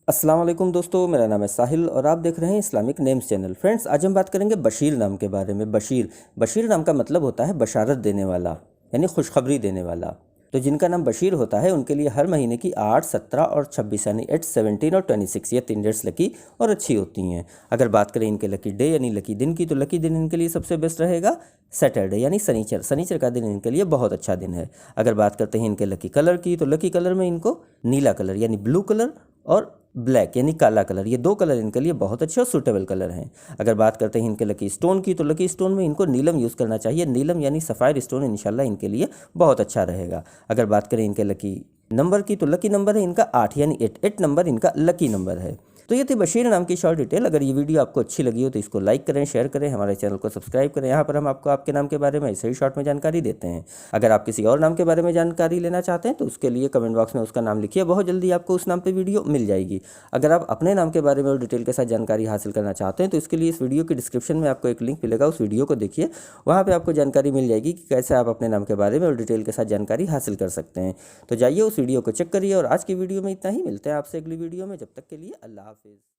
अस्सलाम वालेकुम दोस्तों, मेरा नाम है साहिल और आप देख रहे हैं इस्लामिक नेम्स चैनल। फ्रेंड्स, आज हम बात करेंगे बशीर नाम के बारे में। बशीर नाम का मतलब होता है बशारत देने वाला, यानी खुशखबरी देने वाला। तो जिनका नाम बशीर होता है उनके लिए हर महीने की 8, 17 और 26 यानी 8, 17 और 26 ये 3 डेट्स लकी और अच्छी होती हैं। अगर बात करें इनके लकी डे यानी लकी दिन की, तो लकी दिन इनके लिए सबसे बेस्ट रहेगा सैटरडे यानी शनिचर। शनिचर का दिन इनके लिए बहुत अच्छा दिन है। अगर बात करते हैं इनके लकी कलर की, तो लकी कलर में इनको नीला कलर यानी ब्लू कलर और ब्लैक यानी काला कलर, ये 2 कलर इनके लिए बहुत अच्छे और सूटेबल कलर हैं। अगर बात करते हैं इनके लकी स्टोन की, तो लकी स्टोन में इनको नीलम यूज़ करना चाहिए। नीलम यानी सफ़ायर स्टोन इंशाल्लाह इनके लिए बहुत अच्छा रहेगा। अगर बात करें इनके लकी नंबर की, तो लकी नंबर है इनका 8 यानी 8 नंबर इनका लकी नंबर है। तो ये थी बशीर नाम की शॉर्ट डिटेल। अगर ये वीडियो आपको अच्छी लगी हो तो इसको लाइक करें, शेयर करें, हमारे चैनल को सब्सक्राइब करें। यहाँ पर हम आपको आपके नाम के बारे में ऐसे ही शॉर्ट में जानकारी देते हैं। अगर आप किसी और नाम के बारे में जानकारी लेना चाहते हैं तो उसके लिए कमेंट बॉक्स में उसका नाम लिखिए, बहुत जल्दी आपको उस नाम पर वीडियो मिल जाएगी। अगर आप अपने नाम के बारे में और डिटेल के साथ जानकारी हासिल करना चाहते हैं तो इसके लिए इस वीडियो की डिस्क्रिप्शन में आपको एक लिंक मिलेगा, उस वीडियो को देखिए। वहाँ पर आपको जानकारी मिल जाएगी कि कैसे आप अपने नाम के बारे में और डिटेल के साथ जानकारी हासिल कर सकते हैं। तो जाइए उस वीडियो को चेक करिए। और आज की वीडियो में इतना ही, मिलते हैं आपसे अगली वीडियो में। जब तक के लिए अल्लाह हाफिज़।